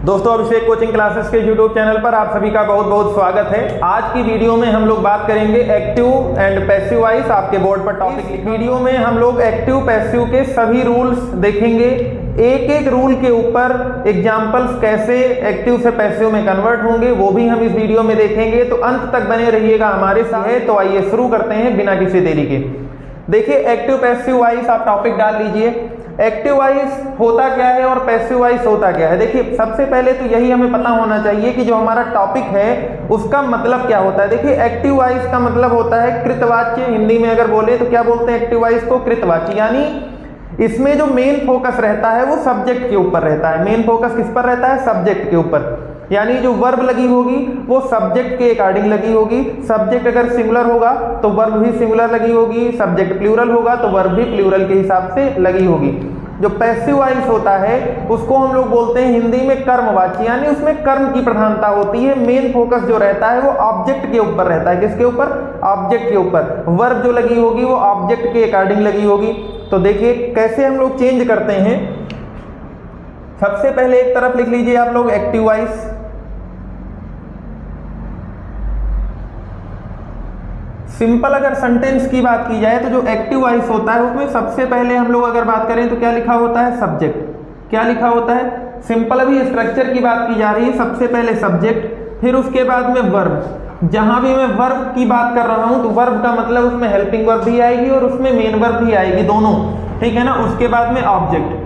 दोस्तों अभिषेक coaching classes के YouTube channel पर आप सभी का बहुत बहुत स्वागत है। आज की वीडियो में हम लोग बात करेंगे एक्टिव एंड पैसिव वॉइस। आपके बोर्ड पर टॉपिक वीडियो में हम लोग एक्टिव पैसिव के सभी रूल्स देखेंगे। एक एक रूल के ऊपर एग्जाम्पल्स कैसे एक्टिव से पैसिव में कन्वर्ट होंगे वो भी हम इस वीडियो में देखेंगे, तो अंत तक बने रहिएगा हमारे साथ। तो आइए शुरू करते हैं बिना किसी देरी के। देखिए एक्टिव पैसिव वॉइस आप टॉपिक डाल लीजिए। एक्टिव वॉइस होता क्या है और पैसिव वॉइस होता क्या है। देखिए सबसे पहले तो यही हमें पता होना चाहिए कि जो हमारा टॉपिक है उसका मतलब क्या होता है। देखिए एक्टिव वॉइस का मतलब होता है कृतवाच्य। हिंदी में अगर बोले तो क्या बोलते हैं एक्टिव वॉइस को? कृतवाच्य। यानी इसमें जो मेन फोकस रहता है वो सब्जेक्ट के ऊपर रहता है। मेन फोकस किस पर रहता है? सब्जेक्ट के ऊपर। यानी जो वर्ब लगी होगी वो सब्जेक्ट के अकॉर्डिंग लगी होगी। सब्जेक्ट अगर सिंगुलर होगा तो वर्ब भी सिंगुलर लगी होगी, सब्जेक्ट प्लूरल होगा तो वर्ब भी प्लूरल के हिसाब से लगी होगी। जो पैसिव वॉइस होता है उसको हम लोग बोलते हैं हिंदी में कर्मवाची, यानी उसमें कर्म की प्रधानता होती है। मेन फोकस जो रहता है वो ऑब्जेक्ट के ऊपर रहता है। किसके ऊपर? ऑब्जेक्ट के ऊपर। वर्ब जो लगी होगी वो ऑब्जेक्ट के अकॉर्डिंग लगी होगी। तो देखिए कैसे हम लोग चेंज करते हैं। सबसे पहले एक तरफ लिख लीजिए आप लोग एक्टिव वॉइस। सिंपल अगर सेंटेंस की बात की जाए तो जो एक्टिव वॉइस होता है उसमें सबसे पहले हम लोग अगर बात करें तो क्या लिखा होता है? सब्जेक्ट। क्या लिखा होता है? सिंपल अभी स्ट्रक्चर की बात की जा रही है। सबसे पहले सब्जेक्ट, फिर उसके बाद में वर्ब। जहां भी मैं वर्ब की बात कर रहा हूं तो वर्ब का मतलब उसमें हेल्पिंग वर्ब भी आएगी और उसमें मेन वर्ब भी आएगी, दोनों। ठीक है ना। उसके बाद में ऑब्जेक्ट।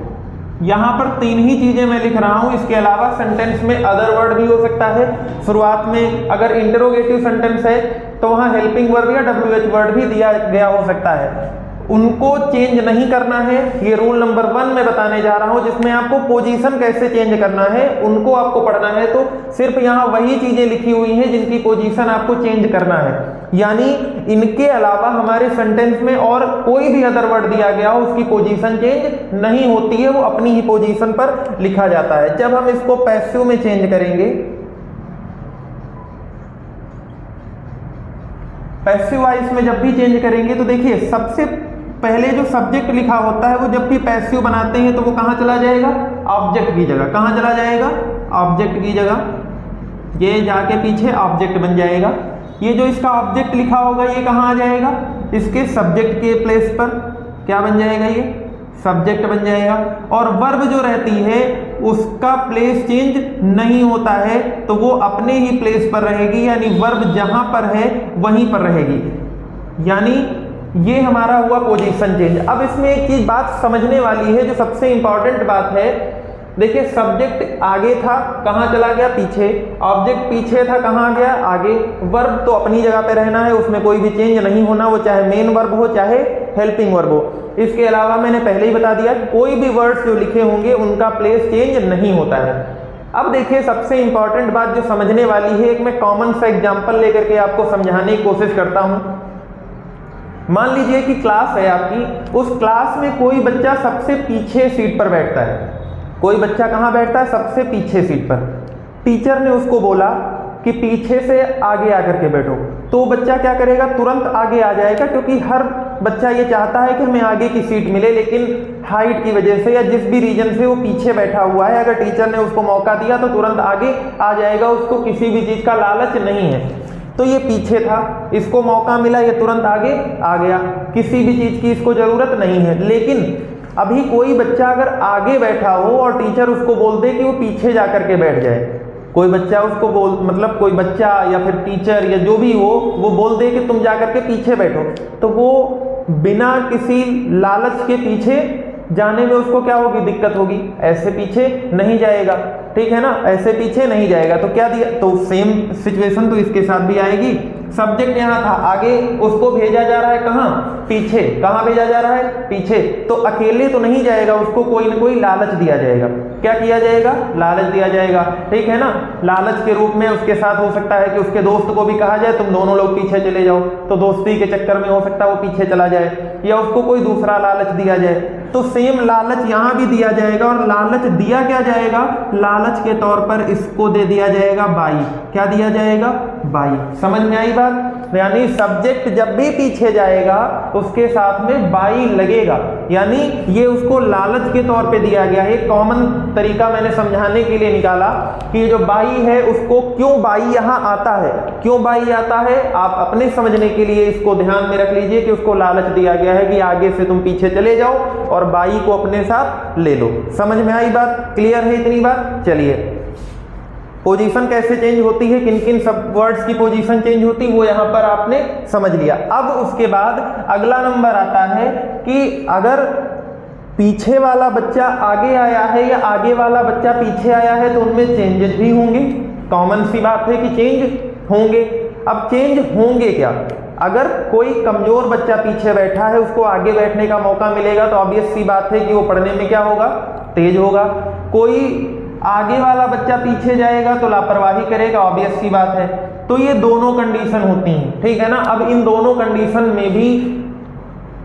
यहां पर तीन ही चीजें मैं लिख रहा हूं। इसके अलावा सेंटेंस में अदर वर्ड भी हो सकता है। शुरुआत में अगर इंटरोगेटिव सेंटेंस है तो वहां हेल्पिंग वर्ब या WH वर्ड भी दिया गया हो सकता है। उनको चेंज नहीं करना है। ये रूल नंबर 1 में बताने जा रहा हूं जिसमें आपको पोजीशन कैसे चेंज करना है उनको आपको पढ़ना है। तो सिर्फ यहाँ वही चीजें लिखी हुई हैं जिनकी पोजीशन आपको चेंज करना है। यानी इनके अलावा हमारे सेंटेंस में और कोई भी अदर वर्ड दिया गया हो उसकी पोजीशन चेंज नहीं होती है, वो अपनी ही पोजीशन पर लिखा जाता है। जब हम इसको पैसिव में चेंज करेंगे, पैसिव वॉइस में जब भी चेंज करेंगे तो देखिए सबसे पहले जो सब्जेक्ट लिखा होता है वो जब भी पैसिव बनाते हैं तो वो कहां चला जाएगा? ऑब्जेक्ट की जगह। कहां चला जाएगा? ऑब्जेक्ट की जगह। ये जाके पीछे ऑब्जेक्ट बन जाएगा। ये जो इसका ऑब्जेक्ट लिखा होगा ये कहां आ जाएगा? इसके सब्जेक्ट के प्लेस पर। क्या बन जाएगा? ये सब्जेक्ट बन जाएगा। और वर्ब जो रहती है उसका प्लेस चेंज नहीं होता है तो वो अपने ही प्लेस पर रहेगी, यानी वर्ब जहां पर है वहीं पर रहेगी। यानी ये हमारा हुआ पोजीशन चेंज। अब इसमें एक चीज बात समझने वाली है जो सबसे इंपॉर्टेंट बात है। देखिए सब्जेक्ट आगे था, कहां चला गया? पीछे। ऑब्जेक्ट पीछे था, कहां गया? आगे। वर्ब तो अपनी जगह पे रहना है, उसमें कोई भी चेंज नहीं होना, वो चाहे मेन वर्ब हो चाहे हेल्पिंग वर्ब हो। इसके अलावा मैंने पहले ही बता दिया कोई भी वर्ड्स जो लिखे होंगे उनका प्लेस चेंज नहीं होता है। अब देखिए सबसे इंपॉर्टेंट बात जो समझने वाली है, एक मैं कॉमन सा एग्जांपल लेकर के आपको समझाने की कोशिश करता हूं। मान लीजिए कि क्लास है आपकी, उस क्लास में कोई बच्चा सबसे पीछे सीट पर बैठता है। कोई बच्चा कहां बैठता है? सबसे पीछे सीट पर। टीचर ने उसको बोला कि पीछे से आगे आकर के बैठो, तो बच्चा क्या करेगा? तुरंत आगे आ जाएगा, क्योंकि हर बच्चा ये चाहता है कि हमें आगे की सीट मिले, लेकिन हाइट की वजह से या जिस भी रीजन से वो पीछे बैठा हुआ है, अगर टीचर ने उसको मौका दिया तो तुरंत आगे आ जाएगा। उसको किसी भी चीज का लालच नहीं है। तो ये पीछे था, इसको मौका मिला, ये तुरंत आगे आ गया। किसी भी चीज की इसको जरूरत नहीं है। लेकिन अभी कोई बच्चा अगर आगे बैठा हो और टीचर उसको बोल दे कि वो पीछे जाकर के बैठ जाए, कोई बच्चा उसको मतलब कोई बच्चा या फिर टीचर या जो भी हो वो बोल दे कि तुम जाकर के पीछे बैठो, तो वो बिना किसी लालच के पीछे जाने में उसको क्या होगी? दिक्कत होगी। ऐसे पीछे नहीं जाएगा। ठीक है ना। ऐसे पीछे नहीं जाएगा। तो क्या दिया? तो सेम सिचुएशन तो इसके साथ भी आएगी। सब्जेक्ट यहाँ था आगे, उसको भेजा जा रहा है कहाँ? पीछे। कहाँ भेजा जा रहा है? पीछे। तो अकेले तो नहीं जाएगा, उसको कोई ना कोई लालच दिया जाएगा। क्या किया जाएगा? लालच दिया जाएगा। ठीक है ना। लालच के रूप में उसके साथ हो सकता है कि उसके दोस्त को भी कहा जाए तुम दोनों लोग पीछे चले जाओ, तो दोस्ती के चक्कर में हो सकता है वो पीछे चला जाए, या उसको कोई दूसरा लालच दिया जाए। तो सेम लालच यहां भी दिया जाएगा। और लालच दिया क्या जाएगा? लालच के तौर पर इसको दे दिया जाएगा बाई। क्या दिया जाएगा? बाई। समझ में आई बात? यानी सब्जेक्ट जब भी पीछे जाएगा उसके साथ में बाई लगेगा, यानी ये उसको लालच के तौर पे दिया गया है। एक कॉमन तरीका मैंने समझाने के लिए निकाला कि जो बाई है उसको क्यों बाई यहाँ आता है, क्यों बाई आता है, आप अपने समझने के लिए इसको ध्यान में रख लीजिए कि उसको लालच दिया गया है कि आगे से तुम पीछे चले जाओ और बाई को अपने साथ ले लो। समझ में आई बात, क्लियर है इतनी बात? चलिए, पोजीशन कैसे चेंज होती है, किन किन सब वर्ड्स की पोजीशन चेंज होती है वो यहाँ पर आपने समझ लिया। अब उसके बाद अगला नंबर आता है कि अगर पीछे वाला बच्चा आगे आया है या आगे वाला बच्चा पीछे आया है तो उनमें चेंजेस भी होंगे। कॉमन सी बात है कि चेंज होंगे। अब चेंज होंगे क्या? अगर कोई कमजोर बच्चा पीछे बैठा है उसको आगे बैठने का मौका मिलेगा तो ऑब्वियस सी बात है कि वो पढ़ने में क्या होगा, तेज होगा। कोई आगे वाला बच्चा पीछे जाएगा तो लापरवाही करेगा, ऑब्वियस सी बात है। तो ये दोनों कंडीशन होती हैं, ठीक है ना। अब इन दोनों कंडीशन में भी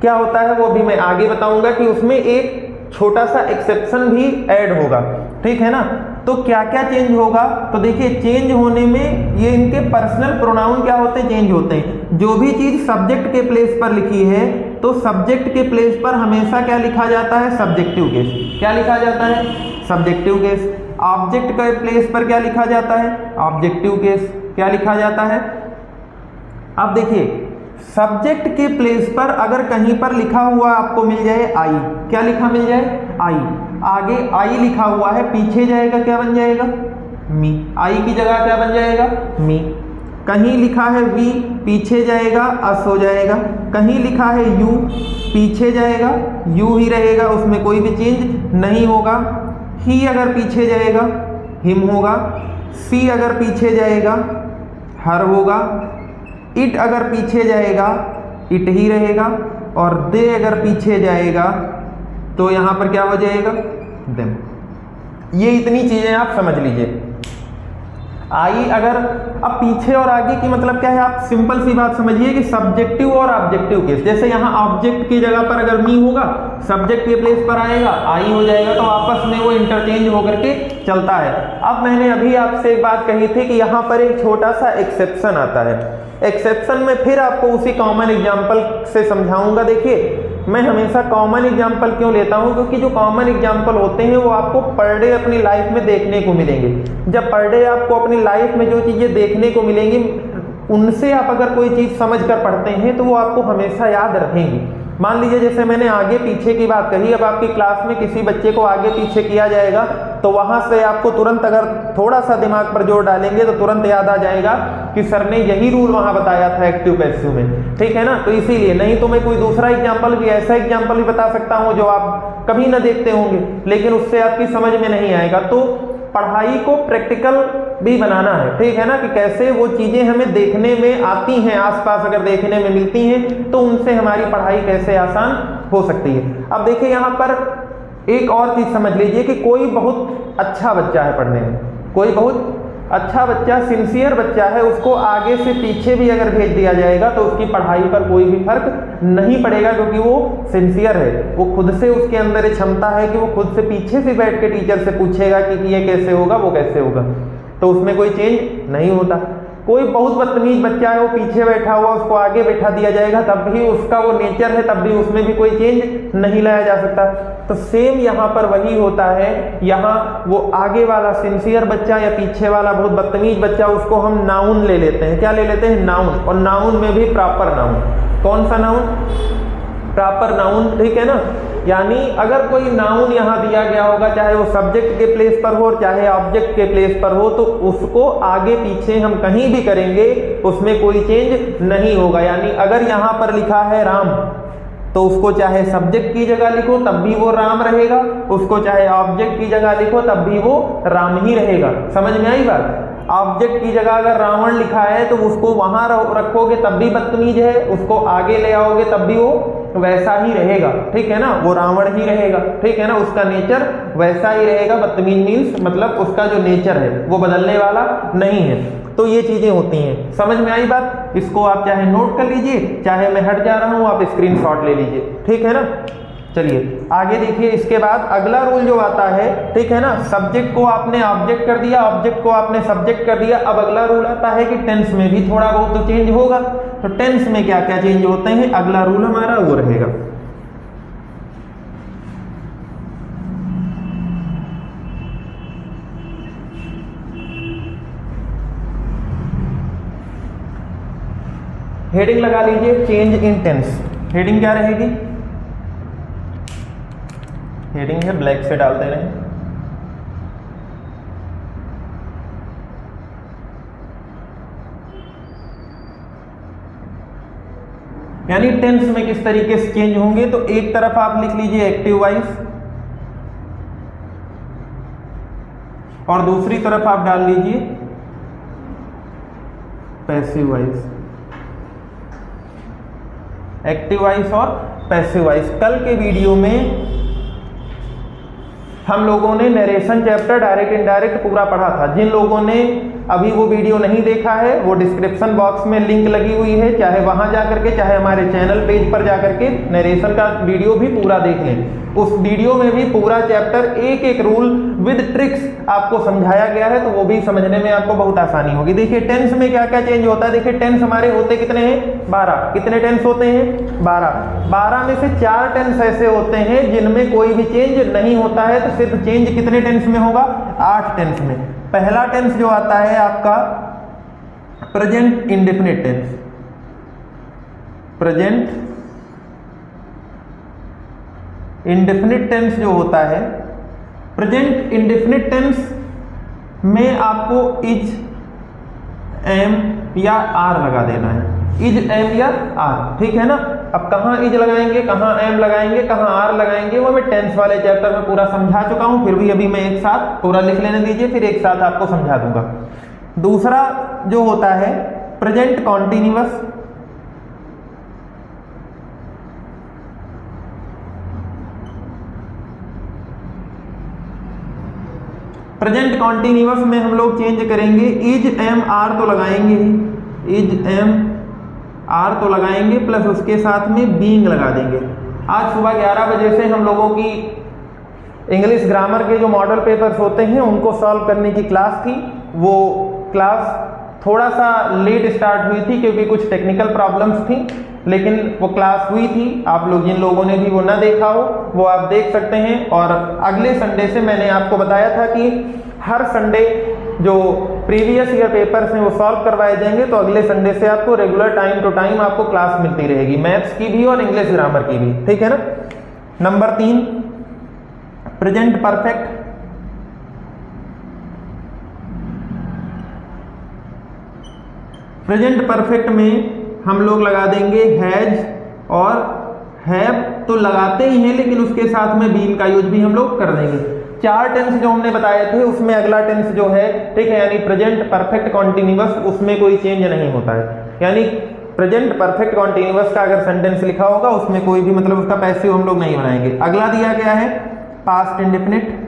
क्या होता है वो भी मैं आगे बताऊंगा कि उसमें एक छोटा सा एक्सेप्शन भी ऐड होगा, ठीक है ना। तो क्या क्या चेंज होगा, तो देखिए चेंज होने में ये इनके पर्सनल प्रोनाउन क्या होते हैं, चेंज होते हैं। जो भी चीज सब्जेक्ट के प्लेस पर लिखी है तो सब्जेक्ट के प्लेस पर हमेशा क्या लिखा जाता है, सब्जेक्टिव केस। क्या लिखा जाता है, सब्जेक्टिव केस। ऑब्जेक्ट के प्लेस पर क्या लिखा जाता है, ऑब्जेक्टिव केस। क्या लिखा जाता है, अब देखिए सब्जेक्ट के प्लेस पर अगर कहीं पर लिखा हुआ आपको मिल जाए आई, क्या लिखा मिल जाए, आई, आगे आई लिखा हुआ है, पीछे जाएगा क्या बन जाएगा, मी। आई की जगह क्या बन जाएगा, मी। कहीं लिखा है वी, पीछे जाएगा अस हो जाएगा। कहीं लिखा है यू, पीछे जाएगा यू ही रहेगा, उसमें कोई भी चेंज नहीं होगा। ही अगर पीछे जाएगा हिम होगा। सी अगर पीछे जाएगा हर होगा। इट अगर पीछे जाएगा इट ही रहेगा। और दे अगर पीछे जाएगा तो यहां पर क्या हो जाएगा, देम। ये इतनी चीजें आप समझ लीजिए। आई अगर, अब पीछे और आगे की मतलब क्या है, आप सिंपल सी बात समझिए कि सब्जेक्टिव और ऑब्जेक्टिव केस। जैसे यहाँ ऑब्जेक्ट की जगह पर अगर मी होगा, सब्जेक्ट के प्लेस पर आएगा आई हो जाएगा, तो आपस में वो इंटरचेंज होकर के चलता है। अब मैंने अभी आपसे एक बात कही थी कि यहाँ पर एक छोटा सा एक्सेप्शन आता है। एक्सेप्शन में फिर आपको उसी कॉमन एग्जाम्पल से समझाऊंगा। देखिए मैं हमेशा कॉमन एग्जाम्पल क्यों लेता हूं, क्योंकि जो कॉमन एग्जाम्पल होते हैं वो आपको पर डे अपनी लाइफ में देखने को मिलेंगे। जब पर डे आपको अपनी लाइफ में जो चीजें देखने को मिलेंगी उनसे आप अगर कोई चीज समझ कर पढ़ते हैं तो वो आपको हमेशा याद रखेंगी। मान लीजिए जैसे मैंने आगे पीछे की बात कही, अब आपकी क्लास में किसी बच्चे को आगे पीछे किया जाएगा तो वहां से आपको तुरंत अगर थोड़ा सा दिमाग पर जोर डालेंगे तो तुरंत याद आ जाएगा कि सर ने यही रूल वहां बताया था एक्टिव पैसिव में, ठीक है ना। तो इसीलिए, नहीं तो मैं कोई दूसरा एग्जाम्पल भी, ऐसा एग्जाम्पल भी बता सकता हूं जो आप कभी ना देखते होंगे लेकिन उससे आपकी समझ में नहीं आएगा। तो पढ़ाई को प्रैक्टिकल भी बनाना है, ठीक है ना, कि कैसे वो चीजें हमें देखने में आती हैं, आसपास अगर देखने में मिलती हैं तो उनसे हमारी पढ़ाई कैसे आसान हो सकती है। अब देखिए यहाँ पर एक और चीज समझ लीजिए कि कोई बहुत अच्छा बच्चा है पढ़ने में, कोई बहुत अच्छा बच्चा, सिंसियर बच्चा है, उसको आगे से पीछे भी अगर भेज दिया जाएगा तो उसकी पढ़ाई पर कोई भी फर्क नहीं पड़ेगा, क्योंकि वो सिंसियर है। वो खुद से, उसके अंदर क्षमता है कि वो खुद से पीछे से बैठ के टीचर से पूछेगा कि ये कैसे होगा, वो कैसे होगा, तो उसमें कोई चेंज नहीं होता। कोई बहुत बदतमीज बच्चा है, वो पीछे बैठा हुआ, उसको आगे बैठा दिया जाएगा तब भी उसका वो नेचर है, तब भी उसमें भी कोई चेंज नहीं लाया जा सकता। तो सेम यहाँ पर वही होता है। यहाँ वो आगे वाला सिंसियर बच्चा या पीछे वाला बहुत बदतमीज बच्चा, उसको हम नाउन ले लेते हैं। क्या ले लेते हैं, नाउन। और नाउन में भी प्रॉपर नाउन। कौन सा नाउन, प्रॉपर नाउन, ठीक है ना। यानी अगर कोई नाउन यहाँ दिया गया होगा, चाहे वो सब्जेक्ट के प्लेस पर हो चाहे ऑब्जेक्ट के प्लेस पर हो, तो उसको आगे पीछे हम कहीं भी करेंगे उसमें कोई चेंज नहीं होगा। यानी अगर यहाँ पर लिखा है राम तो उसको चाहे सब्जेक्ट की जगह लिखो तब भी वो राम रहेगा, उसको चाहे ऑब्जेक्ट की जगह लिखो तब भी वो राम ही रहेगा। समझ में आई बात। ऑब्जेक्ट की जगह अगर रावण लिखा है तो उसको वहां रखोगे तब भी बदतमीज है, उसको आगे ले आओगे तब भी वो वैसा ही रहेगा, ठीक है ना, वो रावण ही रहेगा, ठीक है ना, उसका नेचर वैसा ही रहेगा। बदतमीज मीन्स मतलब उसका जो नेचर है वो बदलने वाला नहीं है। तो ये चीजें होती हैं। समझ में आई बात। इसको आप चाहे नोट कर लीजिए, चाहे मैं हट जा रहा हूं आप स्क्रीनशॉट ले लीजिए, ठीक है ना। चलिए आगे देखिए, इसके बाद अगला रूल जो आता है, ठीक है ना, सब्जेक्ट को आपने ऑब्जेक्ट कर दिया, ऑब्जेक्ट को आपने सब्जेक्ट कर दिया। अब अगला रूल आता है कि टेंस में भी थोड़ा बहुत तो चेंज होगा। तो टेंस में क्या क्या चेंज होते हैं, अगला रूल हमारा वो रहेगा। हेडिंग लगा लीजिए, चेंज इन टेंस। हेडिंग क्या रहेगी, हेडिंग है ब्लैक से डाल दे रहे हैं। यानी टेंस में किस तरीके से चेंज होंगे, तो एक तरफ आप लिख लीजिए एक्टिव वॉइस और दूसरी तरफ आप डाल लीजिए पैसिव वॉइस। एक्टिव वॉइस और पैसिव वॉइस। कल के वीडियो में हम लोगों ने नरेशन चैप्टर डायरेक्ट इनडायरेक्ट पूरा पढ़ा था। जिन लोगों ने अभी वो वीडियो नहीं देखा है, वो डिस्क्रिप्शन बॉक्स में लिंक लगी हुई है, चाहे वहां जाकर के चाहे हमारे चैनल पेज पर जाकर के नरेशन का वीडियो भी पूरा देख लें। उस वीडियो में भी पूरा चैप्टर एक एक रूल विद ट्रिक्स आपको समझाया गया है, तो वो भी समझने में आपको बहुत आसानी होगी। देखिए टेंस में क्या क्या चेंज होता है। देखिए टेंस हमारे होते कितने हैं, 12। कितने टेंस होते हैं, 12। 12 में से 4 टेंस ऐसे होते हैं जिनमें कोई भी चेंज नहीं होता है। तो सिर्फ चेंज कितने टेंस में होगा, 8 टेंस में। पहला टेंस जो आता है आपका present indefinite tense. Present indefinite tense जो होता है, प्रेजेंट इंडेफिनिट टेंस में आपको इज, एम या आर लगा देना है। इज, एम या आर, ठीक है ना। अब कहाँ इज लगाएंगे, कहाँ एम लगाएंगे, कहाँ आर लगाएंगे, वो मैं टेंस वाले चैप्टर में पूरा समझा चुका हूं। फिर भी अभी मैं एक साथ पूरा लिख लेने दीजिए, फिर एक साथ आपको समझा दूंगा। दूसरा जो होता है प्रेजेंट कॉन्टिन्यूअस। प्रेजेंट कॉन्टिन्यूअस में हम लोग चेंज करेंगे, इज, एम, आर तो लगाएंगे ही, इज, एम, आर तो लगाएंगे, प्लस उसके साथ में बीइंग लगा देंगे। आज सुबह 11 बजे से हम लोगों की इंग्लिश ग्रामर के जो मॉडल पेपर्स होते हैं उनको सॉल्व करने की क्लास थी। वो क्लास थोड़ा सा लेट स्टार्ट हुई थी क्योंकि कुछ टेक्निकल प्रॉब्लम्स थी, लेकिन वो क्लास हुई थी। आप लोग जिन लोगों ने भी वो ना देखा हो वो आप देख सकते हैं। और अगले संडे से मैंने आपको बताया था कि हर संडे जो प्रीवियस ईयर पेपर्स हैं वो सॉल्व करवाए जाएंगे। तो अगले संडे से आपको रेगुलर टाइम टू टाइम आपको क्लास मिलती रहेगी, मैथ्स की भी और इंग्लिश ग्रामर की भी, ठीक है ना। Number 3 present perfect. Present perfect में हम लोग लगा देंगे हैज और हैव तो लगाते ही हैं, लेकिन उसके साथ में बीन का यूज भी हम लोग कर देंगे। 4 टेंस जो हमने बताए थे उसमें अगला टेंस जो है, ठीक है, यानी प्रेजेंट परफेक्ट कॉन्टिन्यूअस, उसमें कोई चेंज नहीं होता है। यानी प्रेजेंट परफेक्ट कॉन्टिन्यूअस का अगर सेंटेंस लिखा होगा उसमें कोई भी मतलब उसका पैसिव हम लोग नहीं बनाएंगे। अगला दिया गया है पास्ट इंडेफिनिट।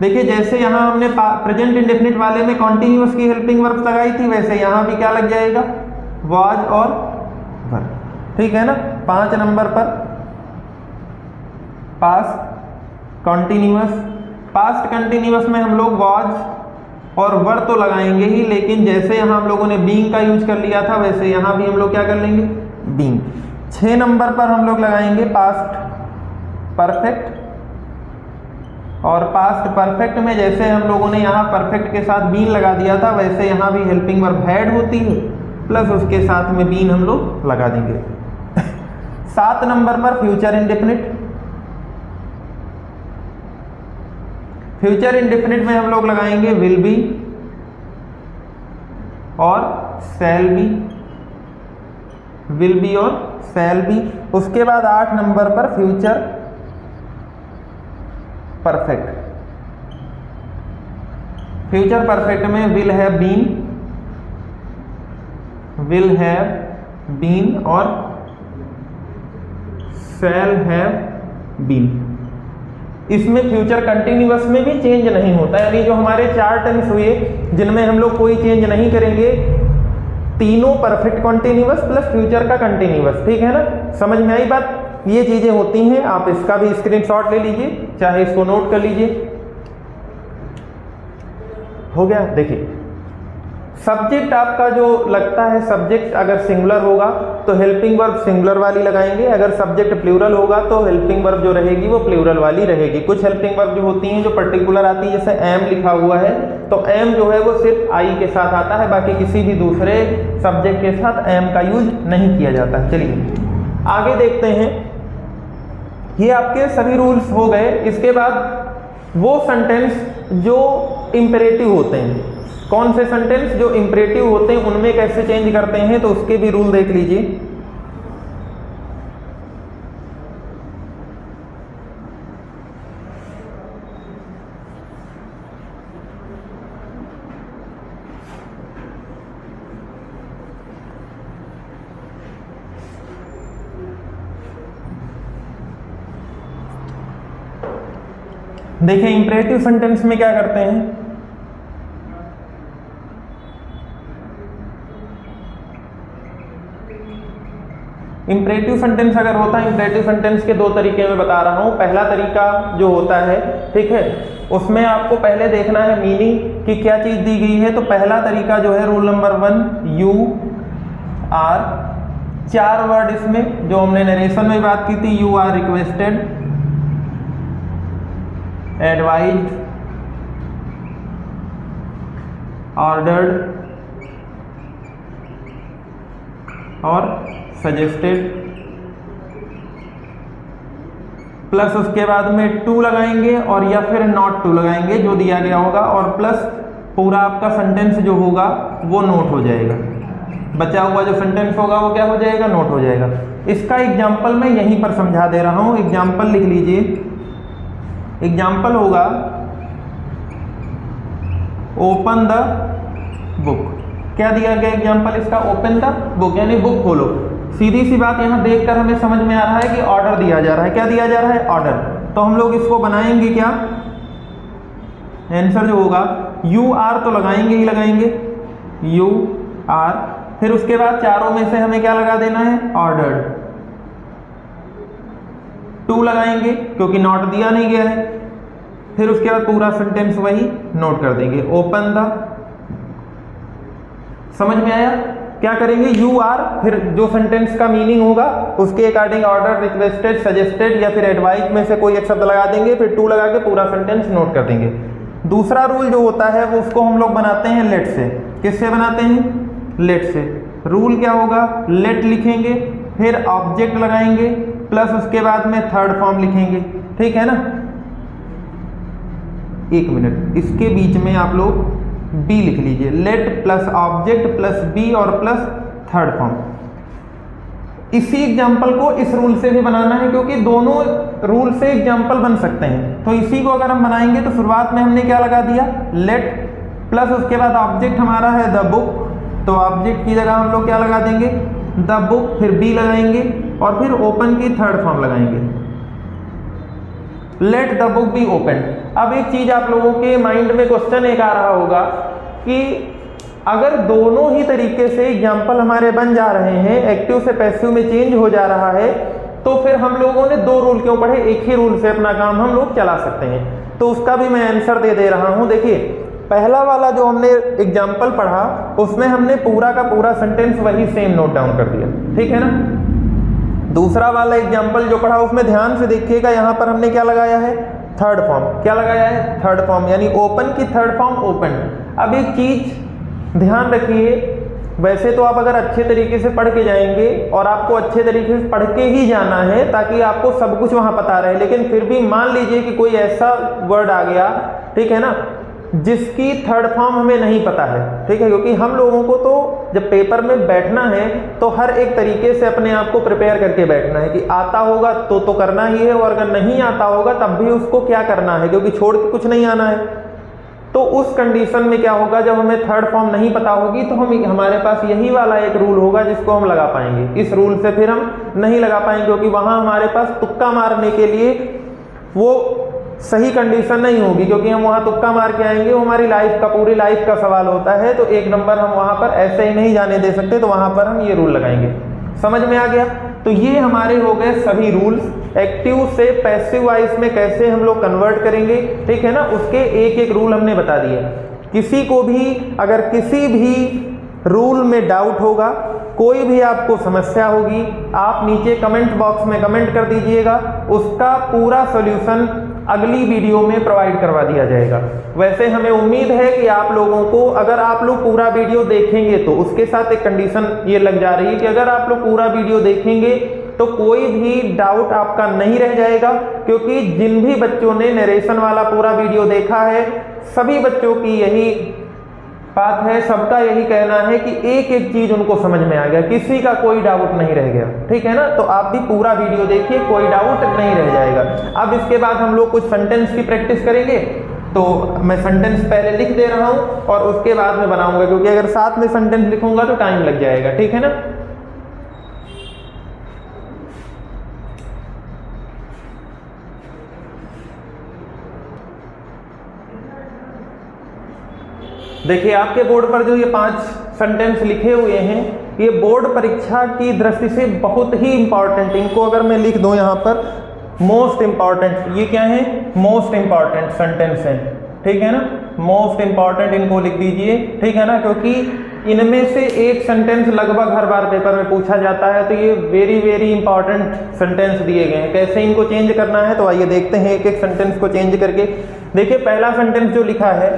देखिए जैसे यहां हमने प्रेजेंट इंडेफिनिट वाले में कॉन्टिन्यूअस की हेल्पिंग वर्ब्स लगाई थी, वैसे यहां भी क्या लग जाएगा, वाज और वर, ठीक है ना। 5 नंबर पर पास्ट कॉन्टिन्यूअस। पास्ट कंटिन्यूअस में हम लोग वाज और वर तो लगाएंगे ही, लेकिन जैसे यहां हम लोगों ने बीइंग का यूज कर लिया था वैसे यहां भी हम लोग क्या कर लेंगे, बीइंग। 6 नंबर पर हम लोग लगाएंगे पास्ट परफेक्ट। और पास्ट परफेक्ट में जैसे हम लोगों ने यहाँ परफेक्ट के साथ बीन लगा दिया था वैसे यहाँ भी हेल्पिंग वर्ब हैड होती है, प्लस उसके साथ में बीन हम लोग लगा देंगे। 7 नंबर पर फ्यूचर इंडेफिनिट। फ्यूचर इंडेफिनिट में हम लोग लगाएंगे विल बी और शैल बी, विल बी और शैल बी। उसके बाद 8 नंबर पर फ्यूचर परफेक्ट। फ्यूचर परफेक्ट में will have been, will have been और शैल हैव बीन। इसमें फ्यूचर कंटिन्यूअस में भी चेंज नहीं होता, यानी जो हमारे 4 टेंस हुए जिनमें हम लोग कोई चेंज नहीं करेंगे, तीनों परफेक्ट कंटिन्यूअस प्लस फ्यूचर का कंटिन्यूअस, ठीक है ना। समझ में आई बात? ये चीजें होती हैं, आप इसका भी स्क्रीनशॉट ले लीजिए, चाहे इसको नोट कर लीजिए। हो गया। देखिए सब्जेक्ट आपका जो लगता है, सब्जेक्ट अगर सिंगुलर होगा तो हेल्पिंग वर्ब सिंगुलर वाली लगाएंगे, अगर सब्जेक्ट प्लूरल होगा तो हेल्पिंग वर्ब जो रहेगी वो प्लूरल वाली रहेगी। कुछ हेल्पिंग वर्ब जो होती हैं जो पर्टिकुलर आती है, जैसे एम लिखा हुआ है तो एम जो है वो सिर्फ आई के साथ आता है, बाकी किसी भी दूसरे सब्जेक्ट के साथ एम का यूज नहीं किया जाता है। चलिए आगे देखते हैं। ये आपके सभी रूल्स हो गए। इसके बाद वो सेंटेंस जो इंपेरेटिव होते हैं, कौन से सेंटेंस जो इंपेरेटिव होते हैं उनमें कैसे चेंज करते हैं, तो उसके भी रूल देख लीजिए। देखिए इंपेरेटिव सेंटेंस में क्या करते हैं, इंपेरेटिव सेंटेंस अगर होता है, इंपेरेटिव सेंटेंस के दो तरीके में बता रहा हूं। पहला तरीका जो होता है, ठीक है, उसमें आपको पहले देखना है मीनिंग कि क्या चीज दी गई है। तो पहला तरीका जो है rule number 1, you are, 4 word इसमें जो हमने नरेशन में बात की थी, you are requested, advised, ordered और सजेस्टेड, प्लस उसके बाद में टू लगाएंगे और या फिर नॉट टू लगाएंगे जो दिया गया होगा, और प्लस पूरा आपका सेंटेंस जो होगा वो नोट हो जाएगा। बचा हुआ जो सेंटेंस होगा वो क्या हो जाएगा, नोट हो जाएगा। इसका एग्जाम्पल मैं यहीं पर समझा दे रहा हूं। एग्जाम्पल लिख लीजिए। एग्जाम्पल होगा ओपन द बुक। क्या दिया गया एग्जाम्पल इसका, ओपन द बुक यानी बुक खोलो। सीधी सी बात यहां देखकर हमें समझ में आ रहा है कि ऑर्डर दिया जा रहा है। क्या दिया जा रहा है, ऑर्डर। तो हम लोग इसको बनाएंगे क्या, आंसर जो होगा यू आर तो लगाएंगे ही लगाएंगे, यू आर, फिर उसके बाद चारों में से हमें क्या लगा देना है, ऑर्डर्ड। टू लगाएंगे क्योंकि नॉट दिया नहीं गया है, फिर उसके बाद पूरा सेंटेंस वही नोट कर देंगे, ओपन द। समझ में आया? क्या करेंगे, यू आर, फिर जो सेंटेंस का मीनिंग होगा उसके अकॉर्डिंग ऑर्डर, रिक्वेस्टेड, सजेस्टेड या फिर एडवाइस में से कोई एक शब्द लगा देंगे, फिर टू लगा के पूरा सेंटेंस नोट कर देंगे। दूसरा रूल जो होता है वो उसको हम लोग बनाते हैं लेट से। किससे बनाते हैं, लेट से। रूल क्या होगा, लेट लिखेंगे, फिर ऑब्जेक्ट लगाएंगे, प्लस उसके बाद में थर्ड फॉर्म लिखेंगे। ठीक है ना? एक मिनट, इसके बीच में आप लोग बी लिख लीजिए, let plus object plus be और प्लस थर्ड फॉर्म। इसी एग्जाम्पल को इस रूल से भी बनाना है क्योंकि दोनों रूल से एग्जाम्पल बन सकते हैं। तो इसी को अगर हम बनाएंगे तो शुरुआत में हमने क्या लगा दिया, लेट, प्लस उसके बाद ऑब्जेक्ट हमारा है द बुक, तो ऑब्जेक्ट की जगह हम लोग क्या लगा देंगे, द बुक, फिर बी लगाएंगे और फिर ओपन की थर्ड फॉर्म लगाएंगे, let the book be open. अब एक चीज आप लोगों के माइंड में क्वेश्चन एक आ रहा होगा कि अगर दोनों ही तरीके से एग्जाम्पल हमारे बन जा रहे हैं, एक्टिव से पैसिव में चेंज हो जा रहा है, तो फिर हम लोगों ने दो रूल क्यों पढ़े, एक ही रूल से अपना काम हम लोग चला सकते हैं। तो उसका भी मैं आंसर दे रहा हूं। देखिए पहला वाला जो हमने एग्जाम्पल पढ़ा उसमें हमने पूरा का पूरा सेंटेंस वही सेम नोट डाउन कर दिया, ठीक है ना। दूसरा वाला एग्जाम्पल जो पढ़ा उसमें ध्यान से देखिएगा, यहां पर हमने क्या लगाया है, थर्ड फॉर्म। क्या लगाया है, थर्ड फॉर्म, यानी ओपन की थर्ड फॉर्म ओपन। अब एक चीज ध्यान रखिए, वैसे तो आप अगर अच्छे तरीके से पढ़ के जाएंगे और आपको अच्छे तरीके से पढ़ के ही जाना है ताकि आपको सब कुछ वहां पता रहे, लेकिन फिर भी मान लीजिए कि कोई ऐसा वर्ड आ गया, ठीक है ना, जिसकी थर्ड फॉर्म हमें नहीं पता है, ठीक है, क्योंकि हम लोगों को तो जब पेपर में बैठना है तो हर एक तरीके से अपने आप को प्रिपेयर करके बैठना है कि आता होगा तो करना ही है, और अगर नहीं आता होगा तब भी उसको क्या करना है, क्योंकि छोड़ के कुछ नहीं आना है। तो उस कंडीशन में क्या होगा, जब हमें थर्ड फॉर्म नहीं पता होगी तो हमारे पास यही वाला एक रूल होगा जिसको हम लगा पाएंगे। इस रूल से फिर हम नहीं लगा पाएंगे क्योंकि वहां हमारे पास तुक्का मारने के लिए वो सही कंडीशन नहीं होगी, क्योंकि हम वहां तुक्का मार के आएंगे, वो हमारी लाइफ का, पूरी लाइफ का सवाल होता है। तो एक नंबर हम वहां पर ऐसे ही नहीं जाने दे सकते, तो वहां पर हम ये रूल लगाएंगे। समझ में आ गया? तो ये हमारे हो गए सभी रूल्स। एक्टिव से पैसिव वॉइस में कैसे हम लोग कन्वर्ट करेंगे, ठीक है ना, उसके एक एक रूल हमने बता दिए। किसी को भी अगर किसी भी रूल में डाउट होगा, कोई भी आपको समस्या होगी, आप नीचे कमेंट बॉक्स में कमेंट कर दीजिएगा, उसका पूरा सॉल्यूशन अगली वीडियो में प्रोवाइड करवा दिया जाएगा। वैसे हमें उम्मीद है कि आप लोगों को, अगर आप लोग पूरा वीडियो देखेंगे तो उसके साथ एक कंडीशन ये लग जा रही है कि अगर आप लोग पूरा वीडियो देखेंगे तो कोई भी डाउट आपका नहीं रह जाएगा, क्योंकि जिन भी बच्चों ने नरेशन वाला पूरा वीडियो देखा है सभी बच्चों की यही बात है, सबका यही कहना है कि एक एक चीज उनको समझ में आ गया, किसी का कोई डाउट नहीं रह गया, ठीक है ना। तो आप भी पूरा वीडियो देखिए, कोई डाउट नहीं रह जाएगा। अब इसके बाद हम लोग कुछ सेंटेंस की प्रैक्टिस करेंगे, तो मैं सेंटेंस पहले लिख दे रहा हूं और उसके बाद में बनाऊंगा, क्योंकि अगर साथ में सेंटेंस लिखूंगा तो टाइम लग जाएगा, ठीक है ना। देखिए आपके बोर्ड पर जो ये 5 सेंटेंस लिखे हुए हैं, ये बोर्ड परीक्षा की दृष्टि से बहुत ही इंपॉर्टेंट, इनको अगर मैं लिख दूं यहाँ पर मोस्ट इंपॉर्टेंट, ये क्या है, मोस्ट इंपॉर्टेंट सेंटेंस है, ठीक है ना, मोस्ट इंपॉर्टेंट इनको लिख दीजिए, ठीक है ना, क्योंकि इनमें से एक सेंटेंस लगभग हर बार पेपर में पूछा जाता है, तो ये वेरी वेरी इंपॉर्टेंट सेंटेंस दिए गए हैं। कैसे इनको चेंज करना है, तो आइए देखते हैं एक एक सेंटेंस को चेंज करके। देखिए पहला सेंटेंस जो लिखा है,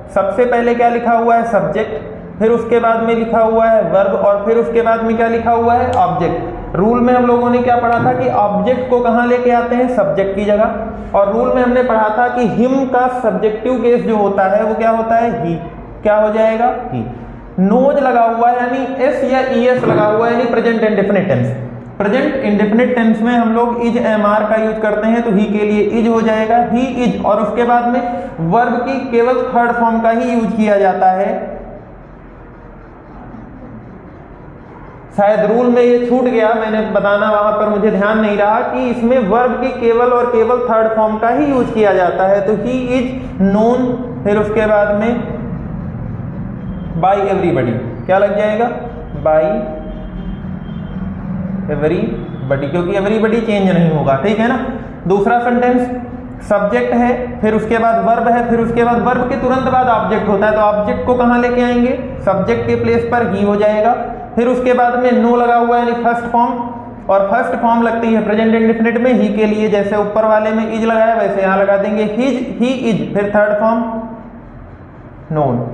सबसे पहले क्या लिखा हुआ है, सब्जेक्ट, फिर उसके बाद में लिखा हुआ है वर्ब, और फिर उसके बाद में क्या लिखा हुआ है, ऑब्जेक्ट। रूल में हम लोगों ने क्या पढ़ा था कि ऑब्जेक्ट को कहाँ लेके आते हैं, सब्जेक्ट की जगह, और रूल में हमने पढ़ा था कि हिम का सब्जेक्टिव केस जो होता है वो क्या होता है, ही, क्या हो जाएगा, ही। नोज लगा हुआ है यानी एस या ईएस लगा हुआ है, यानी present indefinite tense. Present indefinite tense में हम लोग इज एमआर का यूज करते हैं, तो ही के लिए इज हो जाएगा, ही इज, और उसके बाद में वर्ब की केवल थर्ड फॉर्म का ही यूज किया जाता है। शायद रूल में ये छूट गया, मैंने बताना वहां पर मुझे ध्यान नहीं रहा कि इसमें वर्ब की केवल और केवल थर्ड फॉर्म का ही यूज किया जाता है। तो ही इज नोन, फिर उसके बाद में बाय एवरीबडी, क्या लग जाएगा, बाय एवरीबडी, क्योंकि एवरीबडी चेंज नहीं होगा, ठीक है ना। दूसरा सेंटेंस सब्जेक्ट है, फिर उसके बाद वर्ब है, फिर उसके बाद वर्ब के तुरंत बाद ऑब्जेक्ट होता है, तो ऑब्जेक्ट को कहाँ लेके आएंगे, सब्जेक्ट के प्लेस पर ही हो जाएगा। फिर उसके बाद में नो लगा हुआ है यानी फर्स्ट फॉर्म, और फर्स्ट फॉर्म लगती है प्रेजेंट इंडेफिनिट में ही के लिए, जैसे ऊपर वाले में इज लगाया वैसे यहाँ लगा देंगे हिज, ही इज, फिर थर्ड फॉर्म नोन।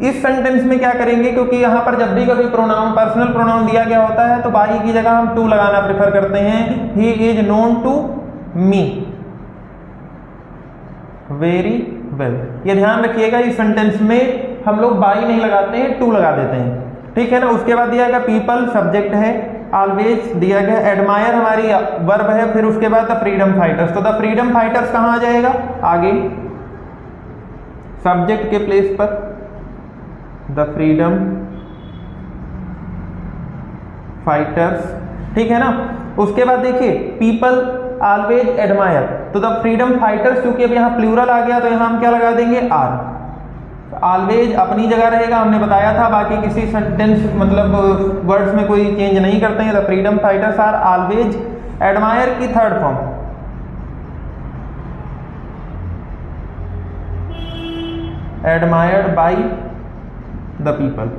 इस सेंटेंस में क्या करेंगे, क्योंकि यहाँ पर जब भी कभी प्रोनाउन, पर्सनल प्रोनाउन दिया गया होता है तो बाई की जगह हम टू लगाना प्रेफर करते हैं। He is known to me, very well, ये ध्यान रखिएगा, इस सेंटेंस में हम लोग बाई नहीं लगाते हैं, टू लगा देते हैं, ठीक है ना। उसके बाद दिया गया पीपल, सब्जेक्ट है, ऑलवेज दिया गया, एडमायर हमारी वर्ब है, फिर उसके बाद द फ्रीडम फाइटर्स, तो द फ्रीडम फाइटर्स कहाँ आ जाएगा, आगे सब्जेक्ट के प्लेस पर, द फ्रीडम फाइटर्स, ठीक है ना। उसके बाद देखिए पीपल, ऑलवेज, एडमायर, तो द फ्रीडम फाइटर्स, क्योंकि अब यहाँ प्लूरल आ गया तो यहाँ हम क्या लगा देंगे, आर। ऑलवेज अपनी जगह रहेगा, हमने बताया था, बाकी किसी सेंटेंस मतलब वर्ड्स में कोई चेंज नहीं करते हैं। The freedom fighters are always, admire की third form, admired by the people.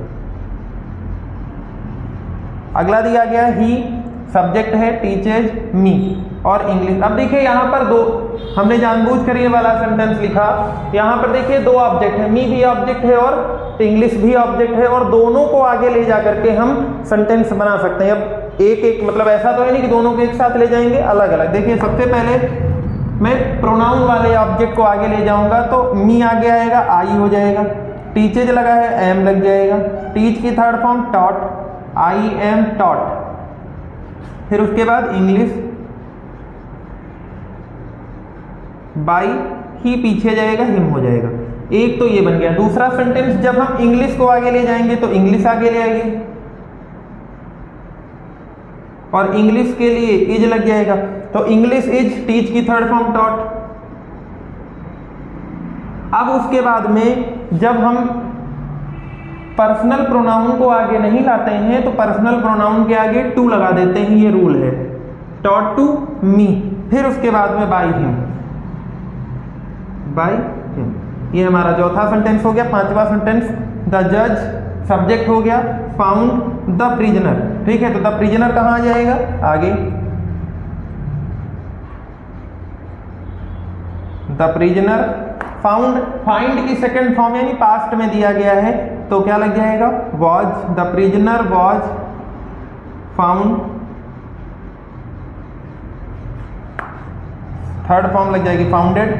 अगला दिया गया ही, सब्जेक्ट है, टीचर्स मी और इंग्लिश। अब देखिए यहाँ पर दो, हमने जानबूझकर ये वाला सेंटेंस लिखा, यहाँ पर देखिए दो ऑब्जेक्ट है, मी भी ऑब्जेक्ट है और इंग्लिश भी ऑब्जेक्ट है, और दोनों को आगे ले जा करके हम सेंटेंस बना सकते हैं। अब एक एक, मतलब ऐसा तो है नहीं कि दोनों को एक साथ ले जाएंगे, अलग अलग। देखिए सबसे पहले मैं प्रोनाउन वाले ऑब्जेक्ट को आगे ले जाऊंगा, तो मी आगे आएगा, आई हो जाएगा, टीचर्स लगा है, एम लग जाएगा, टीच की third form taught, I am taught, फिर उसके बाद इंग्लिश, बाई, ही पीछे जाएगा, हिम हो जाएगा। एक तो ये बन गया। दूसरा सेंटेंस जब हम इंग्लिश को आगे ले जाएंगे तो इंग्लिश आगे ले आएगी, और इंग्लिश के लिए इज लग जाएगा, तो इंग्लिश इज, टीच की थर्ड फॉर्म टॉट। अब उसके बाद में जब हम पर्सनल प्रोनाउन को आगे नहीं लाते हैं तो पर्सनल प्रोनाउन के आगे टू लगा देते हैं, ये रूल है। टॉट टू मी, फिर उसके बाद में बाय हिम, बाय हिम। ये हमारा चौथा सेंटेंस हो गया। पांचवा सेंटेंस, द जज सब्जेक्ट हो गया, फाउंड द प्रिजनर, ठीक है। तो द प्रिजनर कहाँ आ जाएगा आगे, द प्रिजनर फाउंड, फाइंड की सेकंड फॉर्म यानी पास्ट में दिया गया है तो क्या लग जाएगा, was, the prisoner was found, third form लग जाएगी फाउंडेड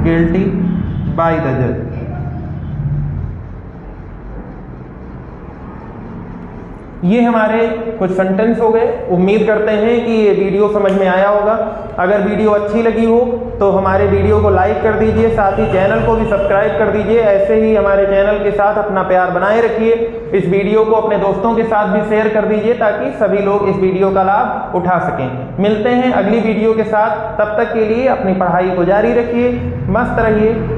गिल्टी बाय द जज। ये हमारे कुछ सेंटेंस हो गए। उम्मीद करते हैं कि ये वीडियो समझ में आया होगा। अगर वीडियो अच्छी लगी हो तो हमारे वीडियो को लाइक कर दीजिए, साथ ही चैनल को भी सब्सक्राइब कर दीजिए। ऐसे ही हमारे चैनल के साथ अपना प्यार बनाए रखिए। इस वीडियो को अपने दोस्तों के साथ भी शेयर कर दीजिए ताकि सभी लोग इस वीडियो का लाभ उठा सकें। मिलते हैं अगली वीडियो के साथ, तब तक के लिए अपनी पढ़ाई को जारी रखिए, मस्त रहिए।